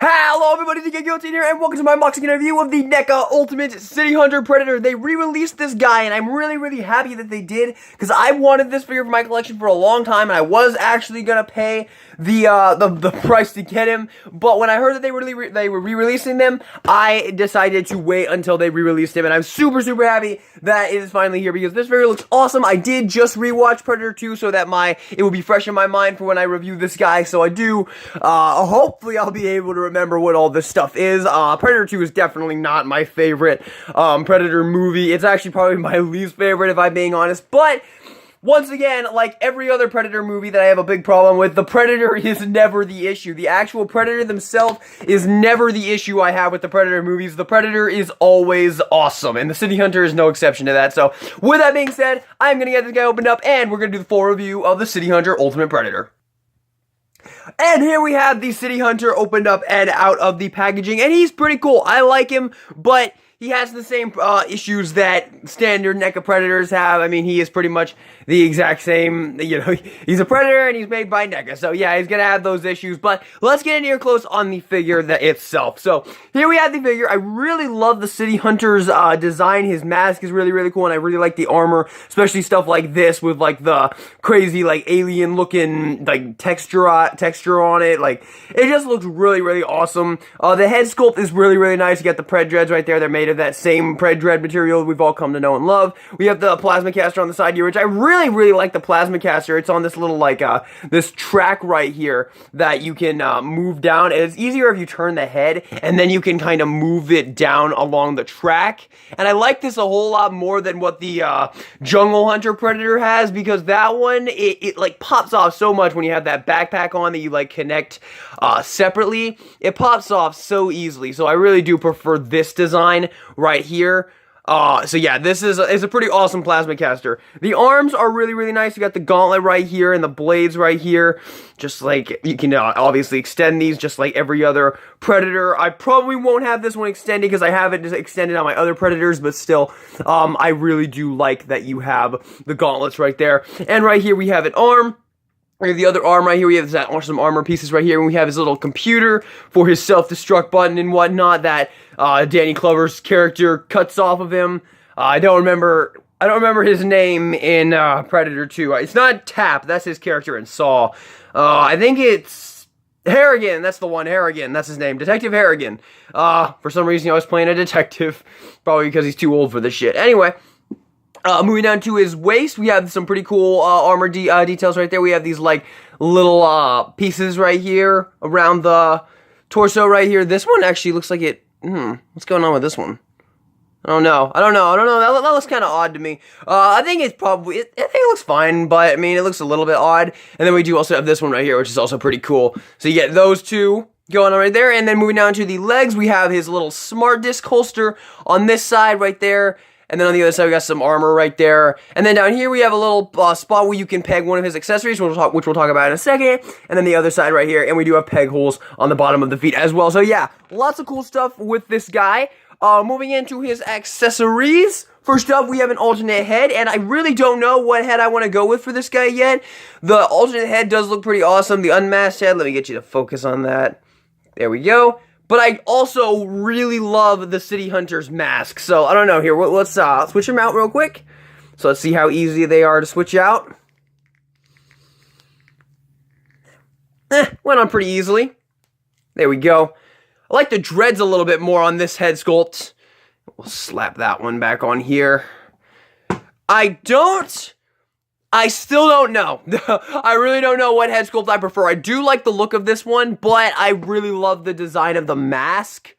Hello everybody, Neca here, and welcome to my unboxing review of the Neca Ultimate City Hunter Predator. They re-released this guy, and I'm really happy that they did, because I wanted this figure for my collection for a long time, and I was actually gonna pay the price to get him, but when I heard that they were re-releasing them, I decided to wait until they re-released him, and I'm super happy that it is finally here, because this figure looks awesome. I did just rewatch Predator 2, so that it will be fresh in my mind for when I review this guy, so I do, hopefully I'll be able to remember what all this stuff is. Predator 2 is definitely not my favorite Predator movie. It's actually probably my least favorite, if I'm being honest, but once again, like every other Predator movie that I have a big problem with, the Predator is never the issue. The actual Predator themselves is never the issue I have with the Predator movies. The Predator is always awesome, and the City Hunter is no exception to that. So, with that being said, I'm going to get this guy opened up, and we're going to do the full review of the City Hunter Ultimate Predator. And here we have the City Hunter opened up and out of the packaging, and he's pretty cool. I like him, but he has the same issues that standard Neca Predators have. I mean, he is pretty much the exact same, you know, he's a Predator and he's made by Neca. So yeah, he's gonna have those issues, but let's get in here close on the figure itself. So here we have the figure. I really love the City Hunter's design. His mask is really cool, and I really like the armor, especially stuff like this with like the crazy like alien looking like texture on it. Like, it just looks really awesome. The head sculpt is really nice. You got the Pred Dreads right there. They're made of that same Pred Dread material we've all come to know and love. We have the plasma caster on the side here, which I really like the plasma caster. It's on this little like this track right here that you can move down, and it's easier if you turn the head and then you can kind of move it down along the track. And I like this a whole lot more than what the Jungle Hunter Predator has, because that one it like pops off so much when you have that backpack on that you like connect separately. It pops off so easily, so I really do prefer this design right here. So yeah, this is a pretty awesome plasma caster. The arms are really nice. You got the gauntlet right here and the blades right here. Just like, you can obviously extend these just like every other Predator. I probably won't have this one extended because I have it just extended on my other Predators, but still, I really do like that you have the gauntlets right there. And right here we have an arm. We have the other arm right here. We have some armor pieces right here, and we have his little computer for his self-destruct button and whatnot that Danny Glover's character cuts off of him. I don't remember his name in Predator 2. It's not Tap. That's his character in Saw. I think it's Harrigan. That's the one. Harrigan. That's his name. Detective Harrigan. For some reason, he was playing a detective. Probably because he's too old for this shit. Anyway. Moving down to his waist, we have some pretty cool armor details right there. We have these like little pieces right here around the torso right here. This one actually looks like it. What's going on with this one? I don't know. That looks kind of odd to me. I think it's probably. I think it looks fine, but I mean, it looks a little bit odd. And then we do also have this one right here, which is also pretty cool. So you get those two going on right there, and then moving down to the legs, we have his little smart disc holster on this side right there. And then on the other side, we got some armor right there. And then down here, we have a little spot where you can peg one of his accessories, which we'll talk about in a second. And then the other side right here, and we do have peg holes on the bottom of the feet as well. So yeah, lots of cool stuff with this guy. Moving into his accessories. First up, we have an alternate head, and I really don't know what head I want to go with for this guy yet. The alternate head does look pretty awesome. The unmasked head, let me get you to focus on that. There we go. But I also really love the City Hunter's mask, so I don't know here. Let's switch them out real quick. So let's see how easy they are to switch out. Went on pretty easily. There we go. I like the dreads a little bit more on this head sculpt. We'll slap that one back on here. I still don't know. I really don't know what head sculpt I prefer. I do like the look of this one, but I really love the design of the mask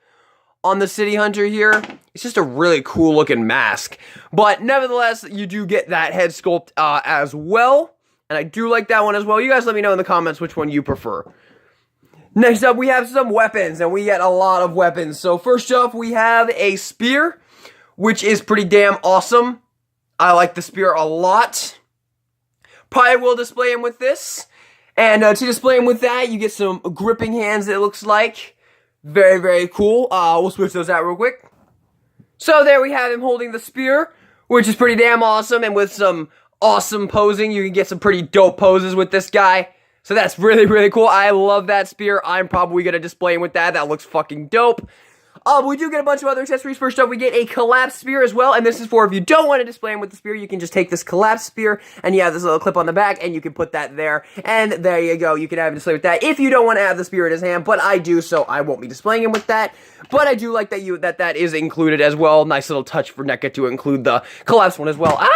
on the City Hunter here. It's just a really cool looking mask. But nevertheless, you do get that head sculpt as well. And I do like that one as well. You guys let me know in the comments which one you prefer. Next up, we have some weapons, and we get a lot of weapons. So first up, we have a spear, which is pretty damn awesome. I like the spear a lot. Probably will display him with this. And to display him with that, you get some gripping hands, it looks like. Very cool. We'll switch those out real quick. So there we have him holding the spear, which is pretty damn awesome. And with some awesome posing, you can get some pretty dope poses with this guy. So that's really, really cool. I love that spear. I'm probably going to display him with that. That looks fucking dope. We do get a bunch of other accessories. First up, we get a collapsed spear as well, and this is for if you don't want to display him with the spear, you can just take this collapsed spear, and you have this little clip on the back, and you can put that there, and there you go. You can have him display with that if you don't want to have the spear in his hand, but I do, so I won't be displaying him with that. But I do like that that is included as well. Nice little touch for Neca to include the collapsed one as well. Ah!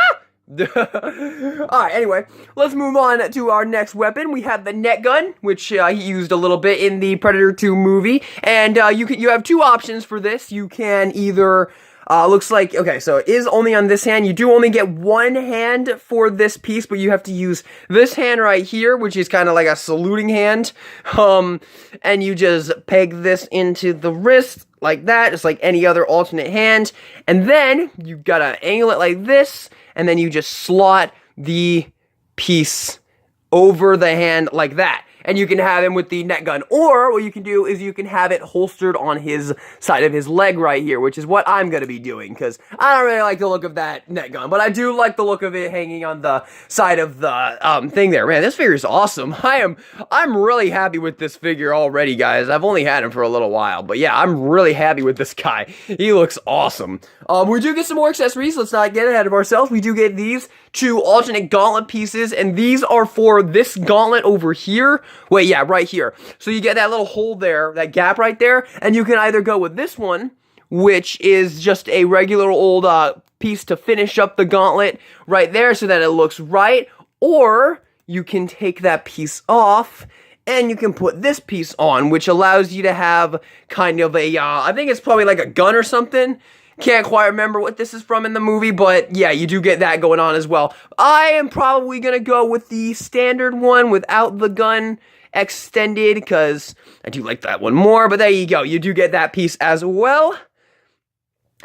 Alright, anyway, let's move on to our next weapon. We have the net gun, which he used a little bit in the Predator 2 movie, and you have two options for this. You can either, looks like, okay, so it is only on this hand. You do only get one hand for this piece, but you have to use this hand right here, which is kind of like a saluting hand, and you just peg this into the wrist like that, just like any other alternate hand, and then you gotta angle it like this, and then you just slot the piece over the hand like that. And you can have him with the net gun. Or what you can do is you can have it holstered on his side of his leg right here, which is what I'm going to be doing, because I don't really like the look of that net gun, but I do like the look of it hanging on the side of the thing there. Man, this figure is awesome. I'm really happy with this figure already, guys. I've only had him for a little while, but yeah, I'm really happy with this guy. He looks awesome. We do get some more accessories. Let's not get ahead of ourselves. We do get these two alternate gauntlet pieces, and these are for this gauntlet over here. Wait, yeah, right here. So you get that little hole there, that gap right there, and you can either go with this one, which is just a regular old piece to finish up the gauntlet right there so that it looks right, or you can take that piece off and you can put this piece on, which allows you to have kind of a, I think it's probably like a gun or something. Can't quite remember what this is from in the movie, but yeah, you do get that going on as well. I am probably going to go with the standard one without the gun extended, because I do like that one more, but there you go. You do get that piece as well.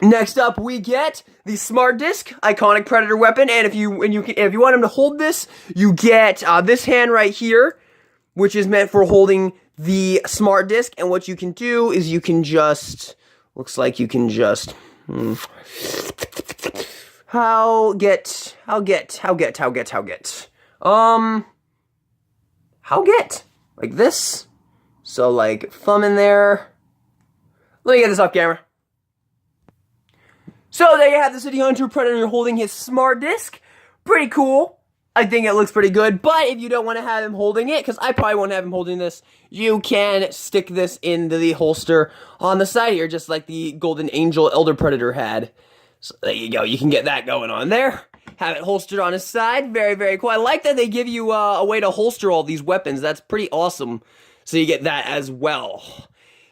Next up, we get the Smart Disc, iconic Predator weapon, and if you want him to hold this, you get this hand right here, which is meant for holding the Smart Disc, and what you can do is you can just, looks like you can just, how get, like this, so like thumb in there, let me get this off camera. So there you have the City Hunter Predator holding his Smart Disc, pretty cool. I think it looks pretty good, but if you don't want to have him holding it, because I probably won't have him holding this, you can stick this into the holster on the side here, just like the Golden Angel Elder Predator had. So there you go, you can get that going on there. Have it holstered on his side, very, very cool. I like that they give you a way to holster all these weapons, that's pretty awesome. So you get that as well.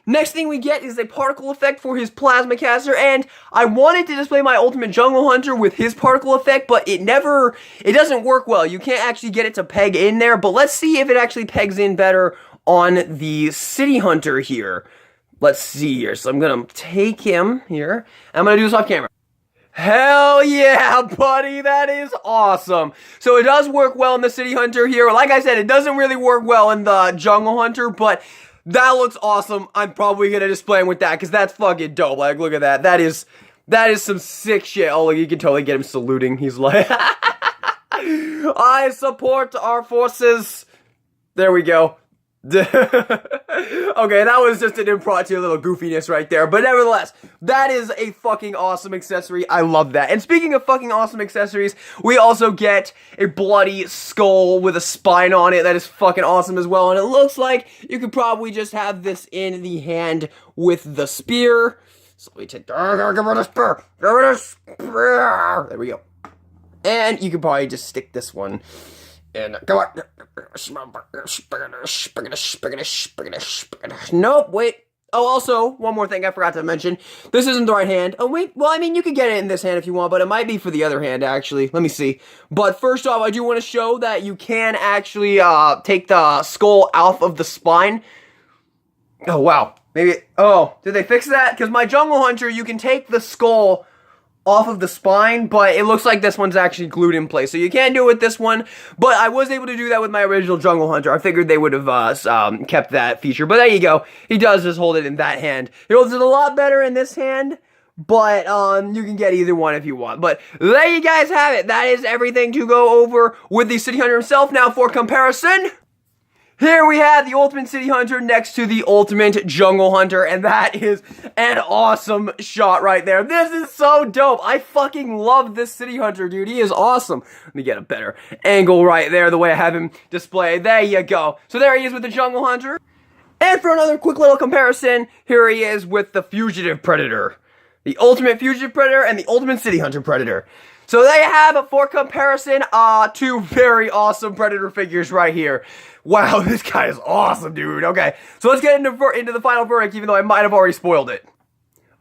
Next thing we get is a particle effect for his plasma caster, and I wanted to display my Ultimate Jungle Hunter with his particle effect, but it doesn't work well. You can't actually get it to peg in there, but let's see if it actually pegs in better on the City Hunter here. Let's see here. So I'm gonna take him here, and I'm gonna do this off camera. Hell yeah, buddy, that is awesome. So it does work well in the City Hunter here. Like I said, it doesn't really work well in the Jungle Hunter, but that looks awesome. I'm probably gonna display him with that, because that's fucking dope. Like, look at that. That is some sick shit. Oh, look, you can totally get him saluting. He's like, I support our forces. There we go. Okay, that was just an impromptu little goofiness right there, but nevertheless, that is a fucking awesome accessory. I love that. And speaking of fucking awesome accessories, we also get a bloody skull with a spine on it. That is fucking awesome as well, and it looks like you could probably just have this in the hand with the spear. So we take, give her the spear, give her the spear. There we go. And you could probably just stick this one and come on. Nope, wait. Oh, also, one more thing I forgot to mention. This isn't the right hand. Oh, wait. Well, I mean, you can get it in this hand if you want, but it might be for the other hand, actually. Let me see. But first off, I do want to show that you can actually take the skull off of the spine. Oh, wow. Maybe, oh, did they fix that? Because my Jungle Hunter, you can take the skull off of the spine, but it looks like this one's actually glued in place, so you can't do it with this one, but I was able to do that with my original Jungle Hunter. I figured they would have kept that feature, but there you go. He does just hold it in that hand. He holds it a lot better in this hand, but you can get either one if you want. But there you guys have it. That is everything to go over with the City Hunter himself. Now for comparison, Here we have the Ultimate City Hunter next to the Ultimate Jungle Hunter, and that is an awesome shot right there. This is so dope. I fucking love this City Hunter, dude. He is awesome. Let me get a better angle right there, the way I have him displayed. There you go. So there he is with the Jungle Hunter. And for another quick little comparison, here he is with the Fugitive Predator. The Ultimate Fugitive Predator and the Ultimate City Hunter Predator. So there you have it for comparison, two very awesome Predator figures right here. Wow, this guy is awesome, dude. Okay, so let's get into the final verdict, even though I might have already spoiled it.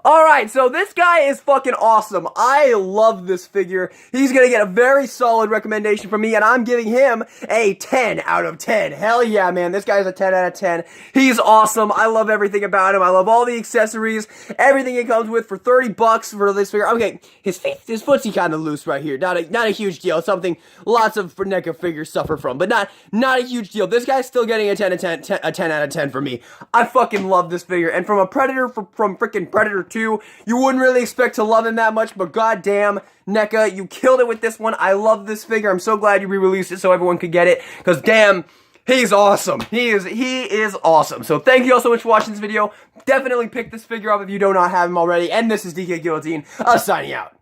Alright, so this guy is fucking awesome. I love this figure. He's gonna get a very solid recommendation from me, and I'm giving him a 10 out of 10. Hell yeah, man. This guy's a 10 out of 10. He's awesome. I love everything about him. I love all the accessories, everything it comes with for 30 bucks for this figure. Okay, his footsie kind of loose right here. Not a huge deal. It's something lots of NECA figures suffer from, but not a huge deal. This guy's still getting a 10 out of 10 for me. I fucking love this figure. And from a Predator, from freaking Predator 2, you wouldn't really expect to love him that much, but goddamn, NECA, you killed it with this one. I love this figure. I'm so glad you re-released it so everyone could get it, because damn, he's awesome. He is awesome. So thank you all so much for watching this video. Definitely pick this figure up if you do not have him already. And this is DK Guillotine, signing out.